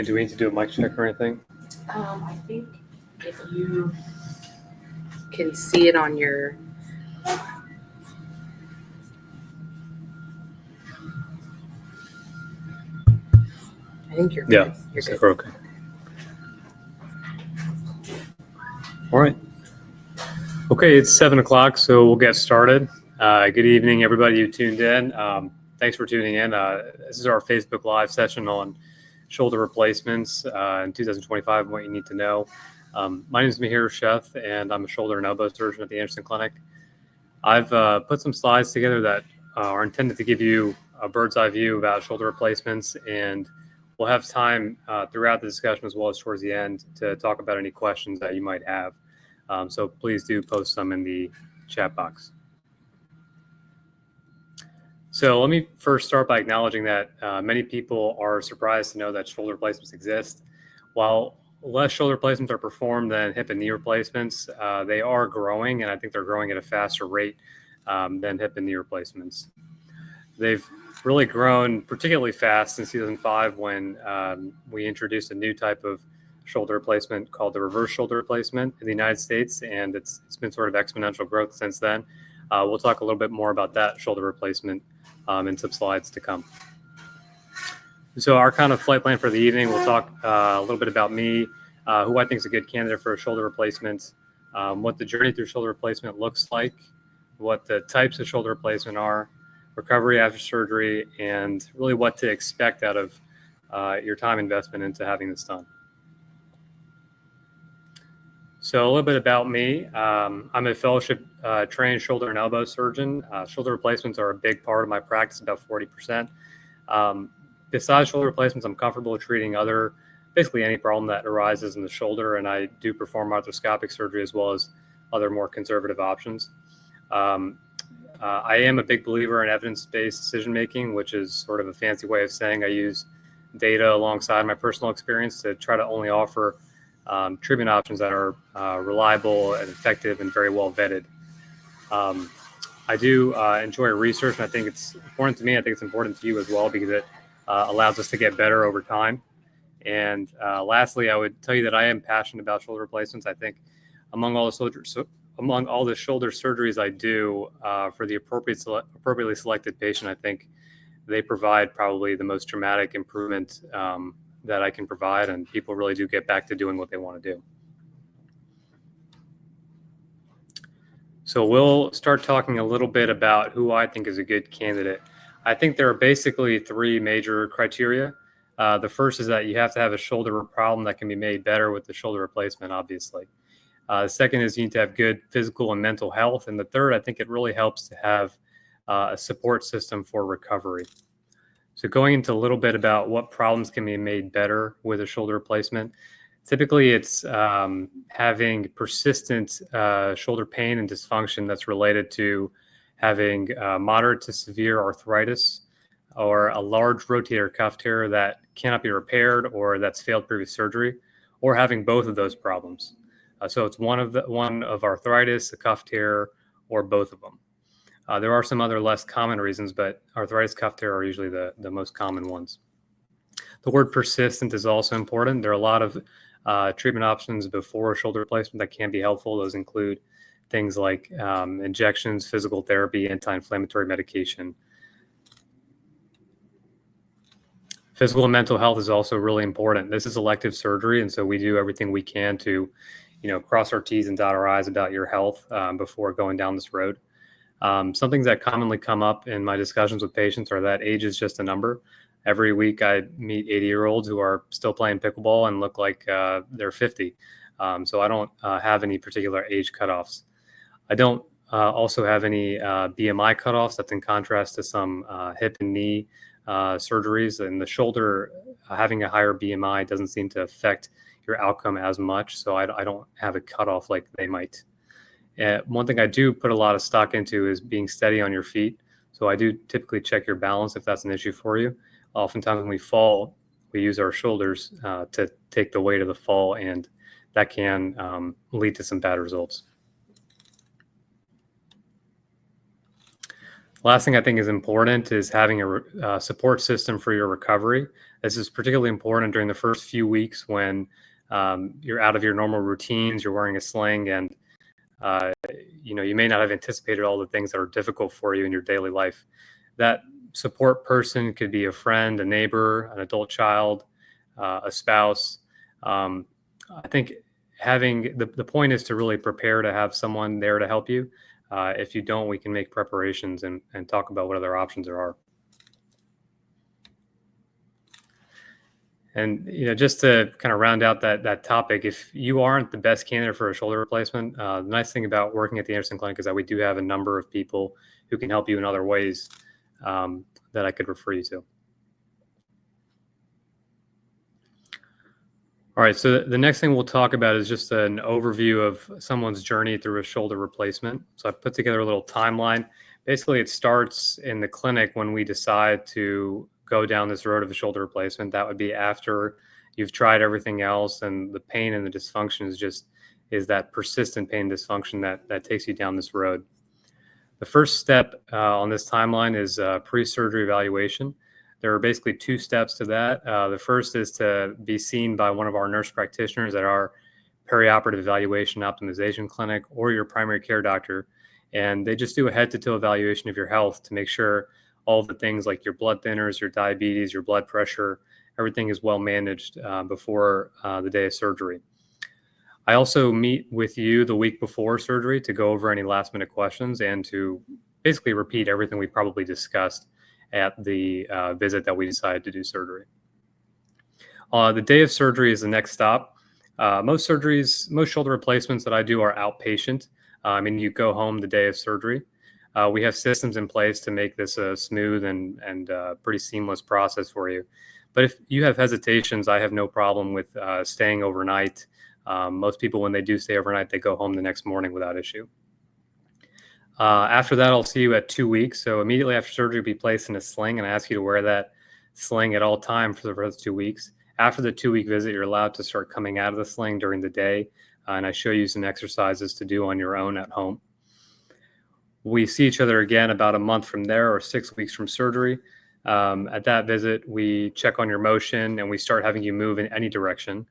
And do we need to do a mic check or anything? I think if you can see it on your... I think you're good. Yeah, You're good. we're okay. All right. Okay, it's 7 o'clock, so we'll get started. Good evening, everybody who tuned in. Thanks for tuning in. This is our Facebook Live session on shoulder replacements in 2025 and what you need to know. My name is Mihir, Sheth, and I'm a shoulder and elbow surgeon at the Anderson Clinic. I've put some slides together that are intended to give you a bird's eye view about shoulder replacements, and we'll have time throughout the discussion as well as towards the end to talk about any questions that you might have. So please do post some in the chat box. So let me first start by acknowledging that many people are surprised to know that shoulder replacements exist. While less shoulder replacements are performed than hip and knee replacements, they are growing, and I think they're growing at a faster rate than hip and knee replacements. They've really grown particularly fast since 2005 when we introduced a new type of shoulder replacement called the reverse shoulder replacement in the United States, and it's been sort of exponential growth since then. We'll talk a little bit more about that shoulder replacement in some slides to come. So our kind of flight plan for the evening, we'll talk a little bit about me, who I think is a good candidate for a shoulder replacement, what the journey through shoulder replacement looks like, what the types of shoulder replacement are, recovery after surgery, and really what to expect out of your time investment into having this done. So a little bit about me. I'm a fellowship trained shoulder and elbow surgeon. Shoulder replacements are a big part of my practice, about 40%. Besides shoulder replacements, I'm comfortable treating basically any problem that arises in the shoulder, and I do perform arthroscopic surgery as well as other more conservative options. I am a big believer in evidence-based decision-making, which is sort of a fancy way of saying I use data alongside my personal experience to try to only offer treatment options that are reliable and effective and very well vetted. I do enjoy research, and I think it's important to me. I think it's important to you as well because it allows us to get better over time. And lastly, I would tell you that I am passionate about shoulder replacements. I think among all the shoulder surgeries I do for the appropriately selected patient, I think they provide probably the most dramatic improvement that I can provide, and people really do get back to doing what they want to do. So we'll start talking a little bit about who I think is a good candidate. I think there are basically three major criteria. The first is that you have to have a shoulder problem that can be made better with the shoulder replacement, obviously. The second is you need to have good physical and mental health. And the third, I think it really helps to have a support system for recovery. So going into a little bit about what problems can be made better with a shoulder replacement, typically it's having persistent shoulder pain and dysfunction that's related to having moderate to severe arthritis or a large rotator cuff tear that cannot be repaired or that's failed previous surgery, or having both of those problems. So it's one of arthritis, a cuff tear, or both of them. There are some other less common reasons, but arthritis, cuff tear are usually the most common ones. The word persistent is also important. There are a lot of treatment options before shoulder replacement that can be helpful. Those include things like injections, physical therapy, anti-inflammatory medication. Physical and mental health is also really important. This is elective surgery, and so we do everything we can to, cross our T's and dot our I's about your health before going down this road. Some things that commonly come up in my discussions with patients are that age is just a number. Every week I meet 80-year-olds who are still playing pickleball and look like they're 50. So I don't have any particular age cutoffs. I don't also have any BMI cutoffs. That's in contrast to some hip and knee surgeries. And the shoulder, having a higher BMI doesn't seem to affect your outcome as much. So I don't have a cutoff like they might. One thing I do put a lot of stock into is being steady on your feet. So I do typically check your balance if that's an issue for you. Oftentimes when we fall, we use our shoulders to take the weight of the fall, and that can lead to some bad results. Last thing I think is important is having a support system for your recovery. This is particularly important during the first few weeks when you're out of your normal routines, you're wearing a sling, and uh, you may not have anticipated all the things that are difficult for you in your daily life. That support person could be a friend, a neighbor, an adult child, a spouse. Um, I think having the point is to really prepare to have someone there to help you. If you don't, we can make preparations and talk about what other options there are. And just to kind of round out that topic, if you aren't the best candidate for a shoulder replacement, the nice thing about working at the Anderson Clinic is that we do have a number of people who can help you in other ways that I could refer you to. All right, so the next thing we'll talk about is just an overview of someone's journey through a shoulder replacement. So I put together a little timeline. Basically, it starts in the clinic when we decide to go down this road of a shoulder replacement. That would be after you've tried everything else, and the pain and the dysfunction is that persistent pain dysfunction that takes you down this road. The first step on this timeline is pre-surgery evaluation. There are basically two steps to that. The first is to be seen by one of our nurse practitioners at our perioperative evaluation optimization clinic or your primary care doctor. And they just do a head-to-toe evaluation of your health to make sure all of the things like your blood thinners, your diabetes, your blood pressure, everything is well managed before the day of surgery. I also meet with you the week before surgery to go over any last minute questions and to basically repeat everything we probably discussed at the visit that we decided to do surgery. The day of surgery is the next stop. Most shoulder replacements that I do are outpatient. I mean, you go home the day of surgery. We have systems in place to make this a smooth and pretty seamless process for you. But if you have hesitations, I have no problem with staying overnight. Most people, when they do stay overnight, they go home the next morning without issue. After that, I'll see you at 2 weeks. So immediately after surgery, you'll be placed in a sling, and I ask you to wear that sling at all time for the first 2 weeks. After the 2-week visit, you're allowed to start coming out of the sling during the day, and I show you some exercises to do on your own at home. We see each other again about a month from there or 6 weeks from surgery. At that visit, we check on your motion, and we start having you move in any direction.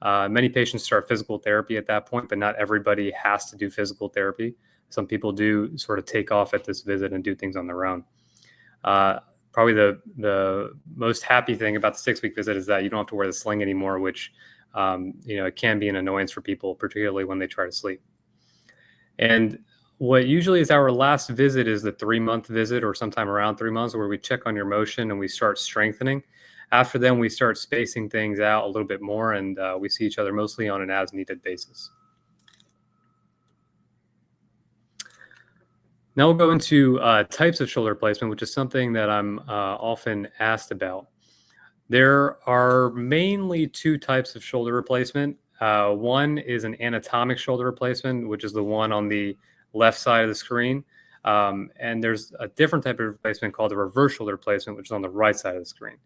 Many patients start physical therapy at that point, but not everybody has to do physical therapy. Some people do sort of take off at this visit and do things on their own. Probably the most happy thing about the 6-week visit is that you don't have to wear the sling anymore, which it can be an annoyance for people, particularly when they try to sleep. And what usually is our last visit is the 3-month visit, or sometime around 3 months, where we check on your motion and we start strengthening. After then, we start spacing things out a little bit more, and we see each other mostly on an as-needed basis. Now we'll go into types of shoulder replacement, which is something that I'm often asked about. There are mainly 2 types of shoulder replacement. One is an anatomic shoulder replacement, which is the one on the left side of the screen. And there's a different type of replacement called the reverse shoulder replacement, which is on the right side of the screen.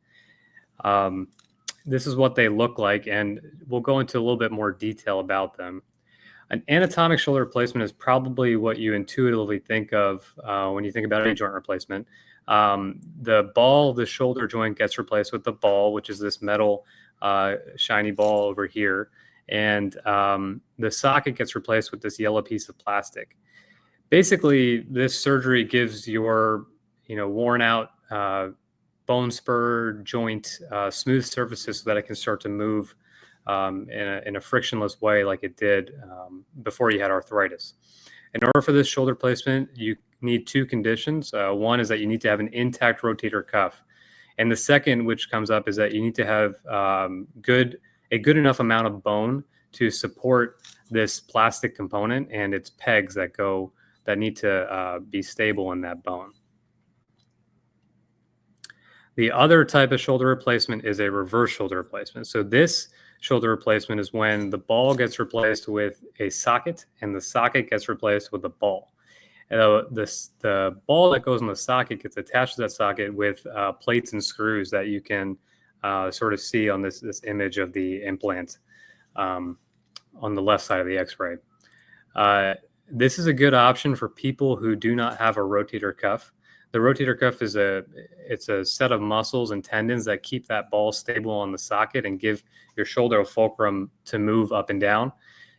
This is what they look like, and we'll go into a little bit more detail about them. An anatomic shoulder replacement is probably what you intuitively think of when you think about any joint replacement. The ball of the shoulder joint gets replaced with the ball, which is this metal shiny ball over here. And the socket gets replaced with this yellow piece of plastic. Basically, this surgery gives your worn out bone spur joint smooth surfaces so that it can start to move in a frictionless way like it did before you had arthritis. In order for this shoulder replacement, you need 2 conditions. One is that you need to have an intact rotator cuff. And the second, which comes up, is that you need to have a good enough amount of bone to support this plastic component and its pegs that need to be stable in that bone. The other type of shoulder replacement is a reverse shoulder replacement. So this shoulder replacement is when the ball gets replaced with a socket and the socket gets replaced with a ball. And the ball that goes in the socket gets attached to that socket with plates and screws that you can sort of see on this image of the implant on the left side of the X-ray. This is a good option for people who do not have a rotator cuff. The rotator cuff is it's a set of muscles and tendons that keep that ball stable on the socket and give your shoulder a fulcrum to move up and down.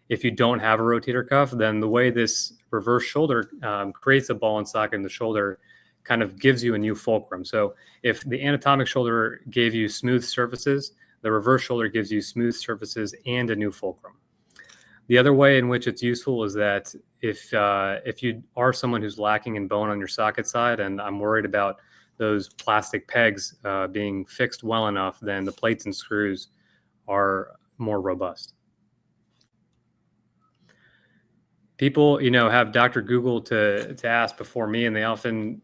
If you don't have a rotator cuff, then the way this reverse shoulder creates a ball and socket in the shoulder kind of gives you a new fulcrum. So if the anatomic shoulder gave you smooth surfaces, the reverse shoulder gives you smooth surfaces and a new fulcrum. The other way in which it's useful is that if you are someone who's lacking in bone on your socket side, and I'm worried about those plastic pegs being fixed well enough, then the plates and screws are more robust. People, have Dr. Google to ask before me, and they often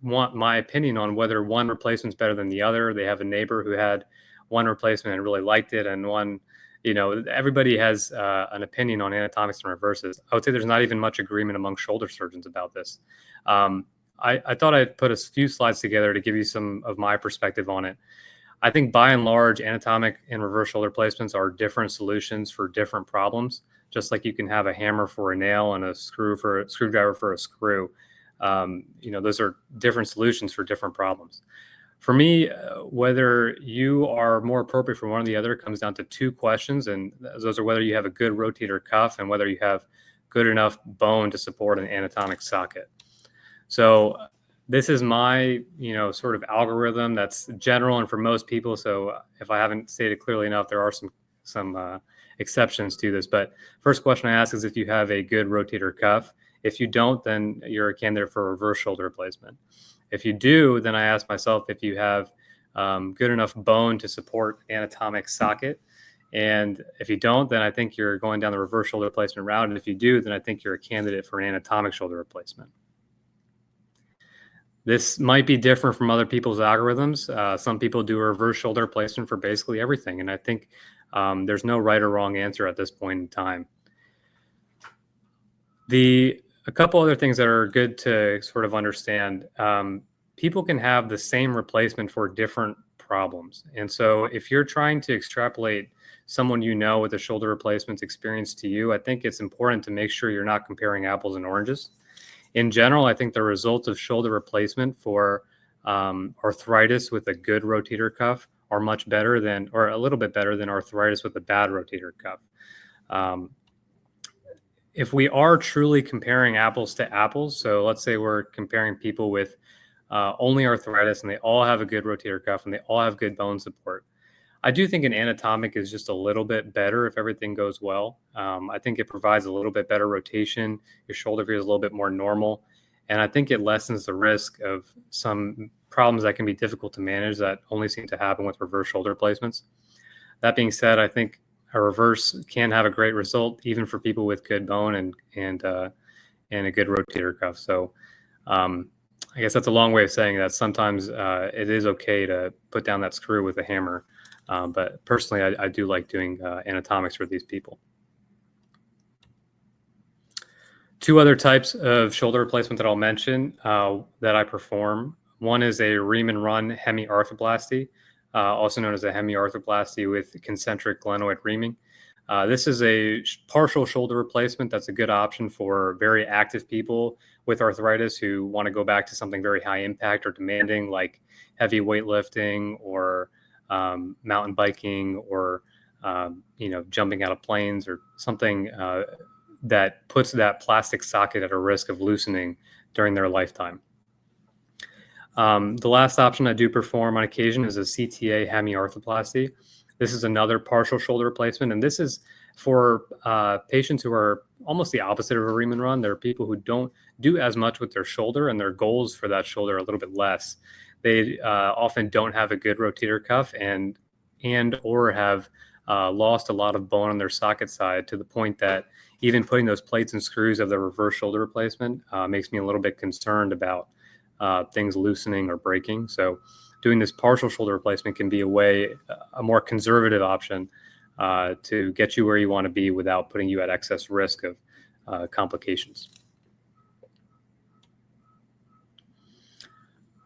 want my opinion on whether one replacement's better than the other. They have a neighbor who had one replacement and really liked it, and one, everybody has an opinion on anatomics and reverses. I would say there's not even much agreement among shoulder surgeons about this. I thought I'd put a few slides together to give you some of my perspective on it. I think by and large, anatomic and reverse shoulder placements are different solutions for different problems. Just like you can have a hammer for a nail and a screwdriver for a screw. Those are different solutions for different problems. For me, whether you are more appropriate for one or the other comes down to two questions, and those are whether you have a good rotator cuff and whether you have good enough bone to support an anatomic socket. So this is my, sort of algorithm that's general and for most people. So if I haven't stated clearly enough, there are some exceptions to this. But first question I ask is if you have a good rotator cuff. If you don't, then you're a candidate for a reverse shoulder replacement. If you do, then I ask myself if you have good enough bone to support anatomic socket. And if you don't, then I think you're going down the reverse shoulder replacement route. And if you do, then I think you're a candidate for an anatomic shoulder replacement. This might be different from other people's algorithms. Some people do a reverse shoulder replacement for basically everything. And I think there's no right or wrong answer at this point in time. A couple other things that are good to sort of understand. People can have the same replacement for different problems. And so if you're trying to extrapolate someone with a shoulder replacement experience to you, I think it's important to make sure you're not comparing apples and oranges. In general, I think the results of shoulder replacement for arthritis with a good rotator cuff are much better than, or a little bit better than, arthritis with a bad rotator cuff. If we are truly comparing apples to apples, so let's say we're comparing people with only arthritis and they all have a good rotator cuff and they all have good bone support, I do think an anatomic is just a little bit better if everything goes well. I think it provides a little bit better rotation. Your shoulder feels a little bit more normal. And I think it lessens the risk of some problems that can be difficult to manage that only seem to happen with reverse shoulder replacements. That being said, I think a reverse can have a great result even for people with good bone and a good rotator cuff. So I guess that's a long way of saying that sometimes it is okay to put down that screw with a hammer. But personally, I do like doing anatomics for these people. Two other types of shoulder replacement that I'll mention that I perform. One is a ream and run hemiarthroplasty, also known as a hemiarthroplasty with concentric glenoid reaming. This is a partial shoulder replacement that's a good option for very active people with arthritis who want to go back to something very high impact or demanding, like heavy weightlifting or mountain biking or jumping out of planes or something that puts that plastic socket at a risk of loosening during their lifetime. The last option I do perform on occasion is a CTA hemiarthroplasty. This is another partial shoulder replacement, and this is for patients who are almost the opposite of a ream and run. There are people who don't do as much with their shoulder, and their goals for that shoulder are a little bit less. They often don't have a good rotator cuff and or have lost a lot of bone on their socket side to the point that even putting those plates and screws of the reverse shoulder replacement makes me a little bit concerned about things loosening or breaking. So doing this partial shoulder replacement can be a more conservative option to get you where you want to be without putting you at excess risk of complications.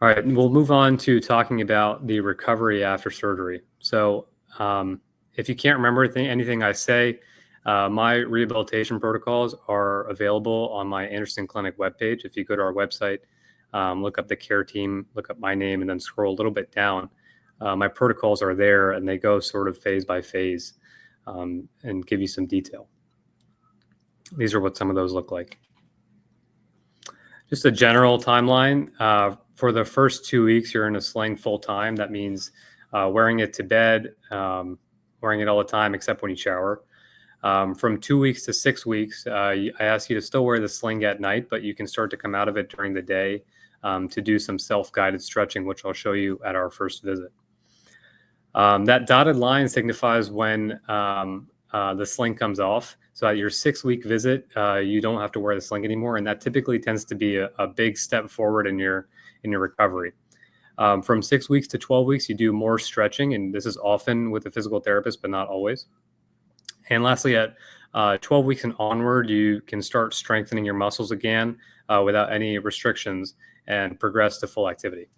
All right, we'll move on to talking about the recovery after surgery. So if you can't remember anything I say, my rehabilitation protocols are available on my Anderson Clinic webpage. If you go to our website, look up the care team, look up my name, and then scroll a little bit down. My protocols are there, and they go sort of phase by phase and give you some detail. These are what some of those look like. Just a general timeline. For the first 2 weeks, you're in a sling full time. That means wearing it to bed, wearing it all the time except when you shower. From 2 weeks to 6 weeks, I ask you to still wear the sling at night, but you can start to come out of it during the day to do some self-guided stretching, which I'll show you at our first visit. That dotted line signifies when the sling comes off. So at your 6-week visit, you don't have to wear the sling anymore, and that typically tends to be a big step forward in your recovery. From 6 weeks to 12 weeks, you do more stretching, and this is often with a physical therapist, but not always. And lastly, at 12 weeks and onward, you can start strengthening your muscles again without any restrictions and progress to full activity.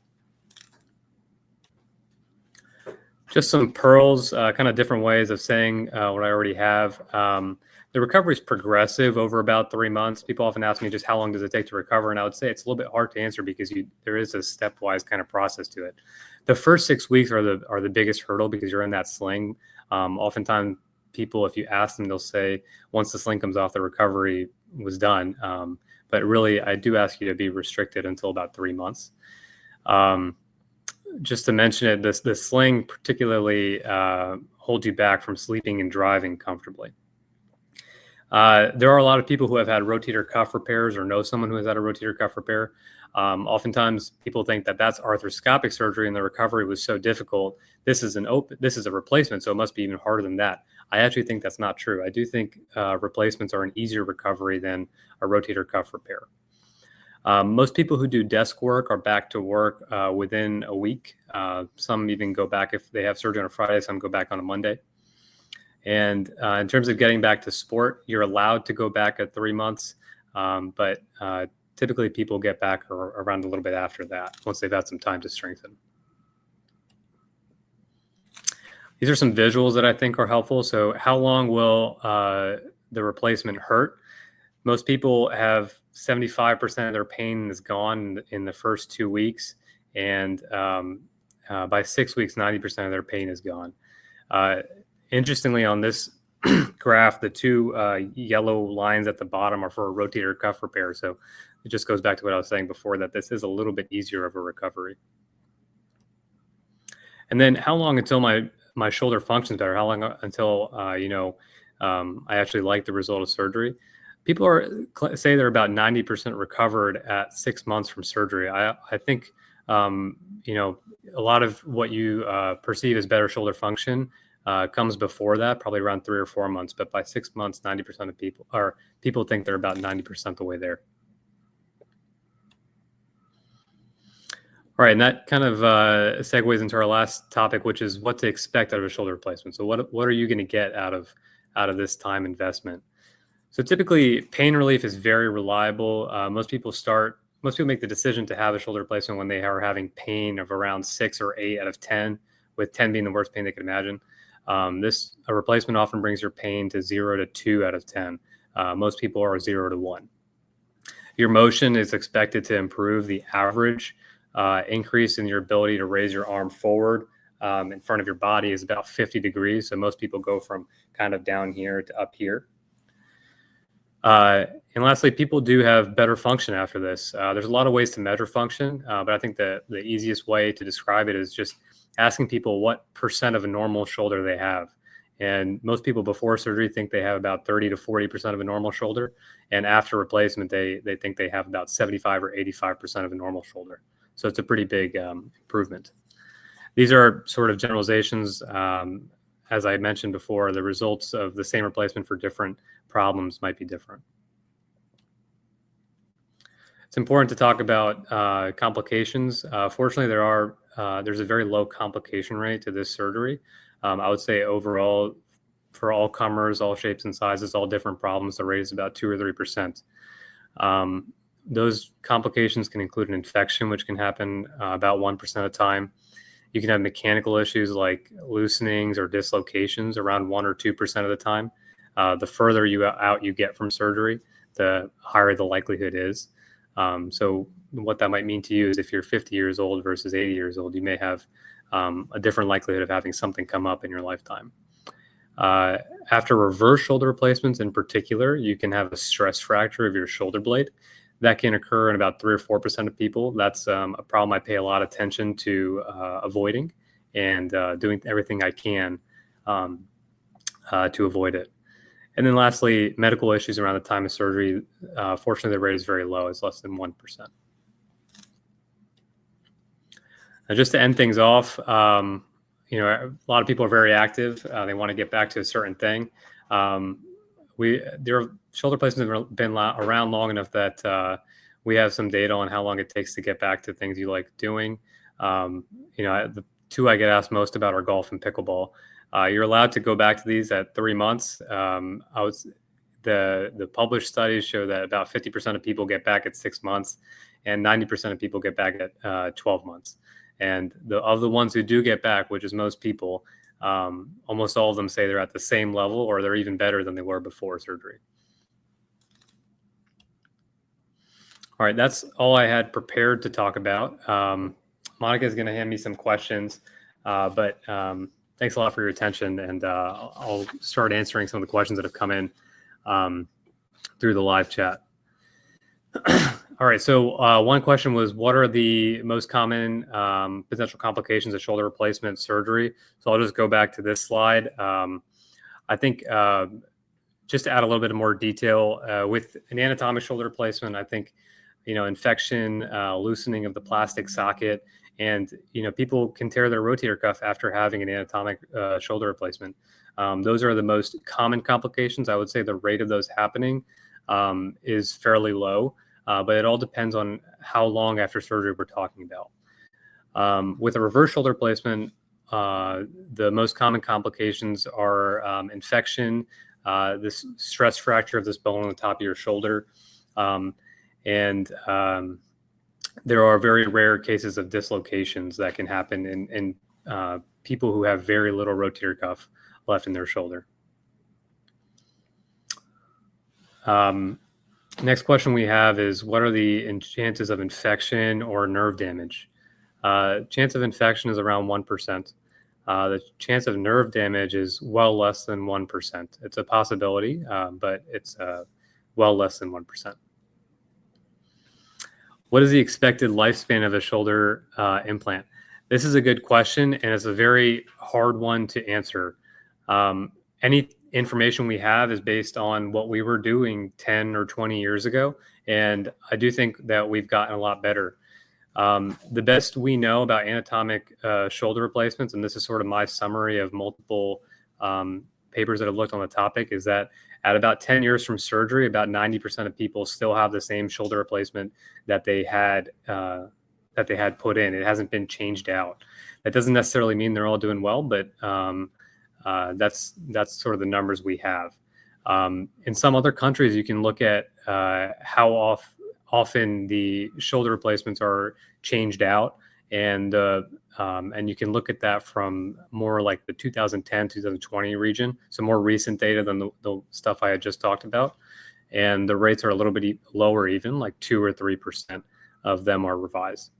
Just some pearls, kind of different ways of saying what I already have. The recovery is progressive over about 3 months. People often ask me just how long does it take to recover, and I would say it's a little bit hard to answer because there is a stepwise kind of process to it. The first 6 weeks are the biggest hurdle because you're in that sling. Oftentimes, people, if you ask them, they'll say once the sling comes off, the recovery was done. But really, I do ask you to be restricted until about 3 months. Just to mention it, the sling particularly holds you back from sleeping and driving comfortably. There are a lot of people who have had rotator cuff repairs or know someone who has had a rotator cuff repair. Oftentimes, people think that that's arthroscopic surgery and the recovery was so difficult. This is a replacement, so it must be even harder than that. I actually think that's not true. I do think replacements are an easier recovery than a rotator cuff repair. Most people who do desk work are back to work within a week. Some even go back if they have surgery on a Friday. Some go back on a Monday. And in terms of getting back to sport, you're allowed to go back at 3 months, but typically people get back around a little bit after that, once they've had some time to strengthen. These are some visuals that I think are helpful. So how long will the replacement hurt? Most people have 75% of their pain is gone in the first 2 weeks. And by 6 weeks, 90% of their pain is gone. Interestingly, on this graph, the two yellow lines at the bottom are for a rotator cuff repair. So it just goes back to what I was saying before, that this is a little bit easier of a recovery. And then how long until my shoulder functions better? How long until I actually like the result of surgery? People say they're about 90% recovered at 6 months from surgery. I think a lot of what you perceive as better shoulder function comes before that, probably around 3 or 4 months. But by 6 months, 90% of people think they're about 90% the way there. All right, and that kind of segues into our last topic, which is what to expect out of a shoulder replacement. So what are you going to get out of this time investment? So typically, pain relief is very reliable. Most people make the decision to have a shoulder replacement when they are having pain of around 6 or 8 out of 10, with 10 being the worst pain they could imagine. A replacement often brings your pain to 0 to 2 out of 10. Most people are 0 to 1. Your motion is expected to improve. The average increase in your ability to raise your arm forward in front of your body is about 50 degrees. So most people go from kind of down here to up here. And lastly, people do have better function after this. There's a lot of ways to measure function, but I think the easiest way to describe it is just asking people what percent of a normal shoulder they have. And most people before surgery think they have about 30 to 40% of a normal shoulder. And after replacement, they think they have about 75 or 85% of a normal shoulder. So it's a pretty big improvement. These are sort of generalizations. As I mentioned before, the results of the same replacement for different problems might be different. It's important to talk about complications. Fortunately, there's a very low complication rate to this surgery. I would say overall, for all comers, all shapes and sizes, all different problems, the rate is about 2 or 3%. Those complications can include an infection, which can happen about 1% of the time. You can have mechanical issues like loosenings or dislocations around 1 or 2% of the time. The further out you get from surgery, the higher the likelihood is. So what that might mean to you is if you're 50 years old versus 80 years old, you may have a different likelihood of having something come up in your lifetime. After reverse shoulder replacements in particular, you can have a stress fracture of your shoulder blade. That can occur in about 3 or 4% of people. That's a problem I pay a lot of attention to avoiding, and doing everything I can to avoid it. And then lastly, medical issues around the time of surgery. Fortunately, the rate is very low. It's less than 1%. Now, just to end things off, a lot of people are very active. They want to get back to a certain thing. Their shoulder placements have been around long enough that we have some data on how long it takes to get back to things you like doing. The two I get asked most about are golf and pickleball. You're allowed to go back to these at 3 months. The published studies show that about 50% of people get back at 6 months, and 90% of people get back at 12 months. And of the ones who do get back, which is most people, almost all of them say they're at the same level or they're even better than they were before surgery. All right, that's all I had prepared to talk about. Monica is going to hand me some questions, but thanks a lot for your attention, and I'll start answering some of the questions that have come in through the live chat. All right, so one question was, what are the most common potential complications of shoulder replacement surgery? So I'll just go back to this slide. I think just to add a little bit more detail, with an anatomic shoulder replacement, I think, infection, loosening of the plastic socket, and, people can tear their rotator cuff after having an anatomic shoulder replacement. Those are the most common complications. I would say the rate of those happening is fairly low, but it all depends on how long after surgery we're talking about. With a reverse shoulder replacement, the most common complications are infection, this stress fracture of this bone on the top of your shoulder, and there are very rare cases of dislocations that can happen in people who have very little rotator cuff left in their shoulder. Next question we have is, what are the chances of infection or nerve damage? Chance of infection is around 1%. The chance of nerve damage is well less than 1%. It's a possibility, but it's well less than 1%. What is the expected lifespan of a shoulder implant? This is a good question, and it's a very hard one to answer. Any information we have is based on what we were doing 10 or 20 years ago, and I do think that we've gotten a lot better. The best we know about anatomic shoulder replacements, and this is sort of my summary of multiple papers that have looked on the topic, is that at about 10 years from surgery, about 90% of people still have the same shoulder replacement that they had put in. It hasn't been changed out. That doesn't necessarily mean they're all doing well, but that's sort of the numbers we have. In some other countries, you can look at how often the shoulder replacements are changed out, and you can look at that from more like the 2010, 2020 region, so more recent data than the stuff I had just talked about. And the rates are a little bit lower, even like 2 or 3% of them are revised.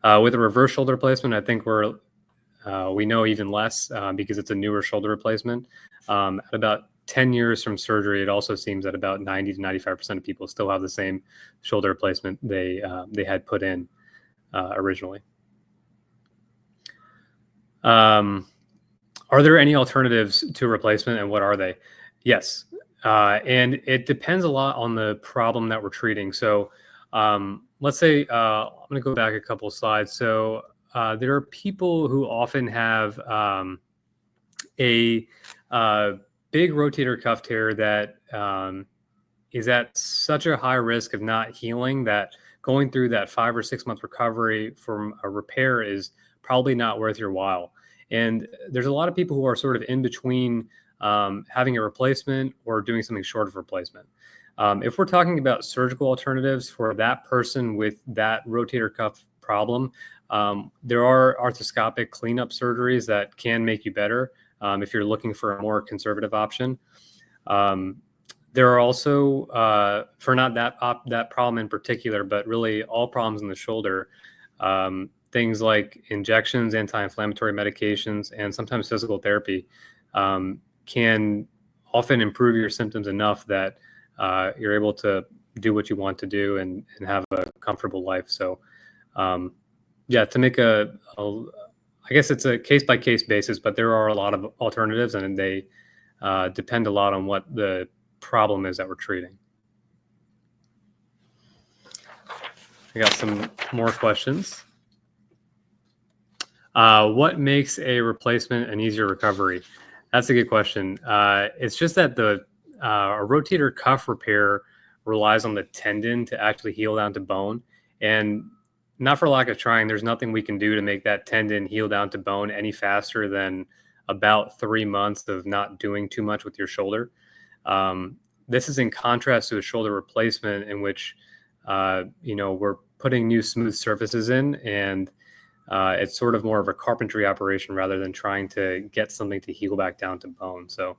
With a reverse shoulder replacement, I think we know even less because it's a newer shoulder replacement. At about 10 years from surgery, it also seems that about 90 to 95% of people still have the same shoulder replacement they had put in originally. Are there any alternatives to replacement, and what are they? Yes, and it depends a lot on the problem that we're treating. So let's say, I'm going to go back a couple of slides. So there are people who often have a big rotator cuff tear that is at such a high risk of not healing that going through that 5 or 6 month recovery from a repair is probably not worth your while. And there's a lot of people who are sort of in between having a replacement or doing something short of replacement. If we're talking about surgical alternatives for that person with that rotator cuff problem, there are arthroscopic cleanup surgeries that can make you better if you're looking for a more conservative option. There are also, for not that problem in particular, but really all problems in the shoulder, things like injections, anti-inflammatory medications, and sometimes physical therapy can often improve your symptoms enough that you're able to do what you want to do and have a comfortable life. So, yeah, to make I guess it's a case by case basis, but there are a lot of alternatives, and they depend a lot on what the problem is that we're treating. I got some more questions. What makes a replacement an easier recovery? That's a good question. It's just that a rotator cuff repair relies on the tendon to actually heal down to bone. And not for lack of trying, there's nothing we can do to make that tendon heal down to bone any faster than about 3 months of not doing too much with your shoulder. This is in contrast to a shoulder replacement in which, we're putting new smooth surfaces in, and it's sort of more of a carpentry operation rather than trying to get something to heal back down to bone. So,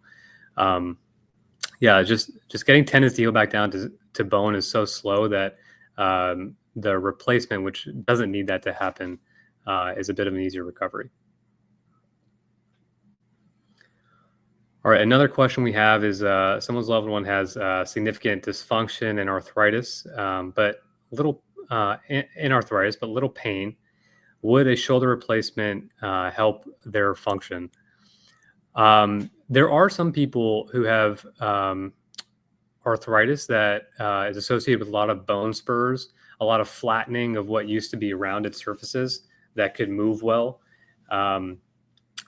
yeah, just getting tendons to heal back down to bone is so slow that the replacement, which doesn't need that to happen, is a bit of an easier recovery. All right, another question we have is someone's loved one has significant dysfunction and arthritis, but little in arthritis, but little pain. Would a shoulder replacement help their function? There are some people who have arthritis that is associated with a lot of bone spurs, a lot of flattening of what used to be rounded surfaces that could move well. And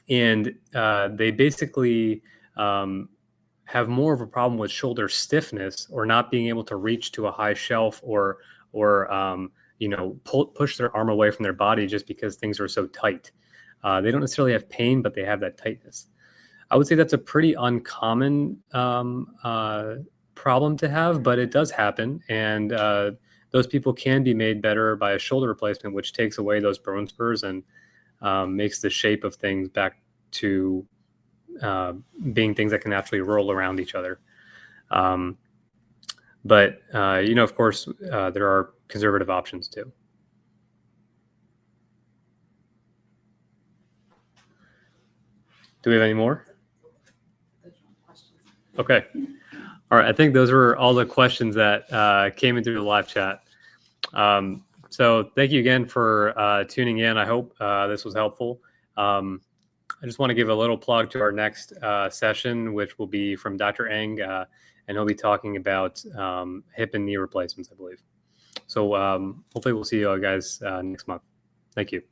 they basically have more of a problem with shoulder stiffness or not being able to reach to a high shelf or push their arm away from their body just because things are so tight. They don't necessarily have pain, but they have that tightness. I would say that's a pretty uncommon problem to have, but it does happen. And those people can be made better by a shoulder replacement, which takes away those bone spurs and makes the shape of things back to being things that can actually roll around each other. But of course, there are conservative options too. Do we have any more? Okay. All right. I think those were all the questions that came in through the live chat. So thank you again for tuning in. I hope this was helpful. I just want to give a little plug to our next session, which will be from Dr. Eng, and he'll be talking about hip and knee replacements, I believe. So hopefully we'll see you guys next month. Thank you.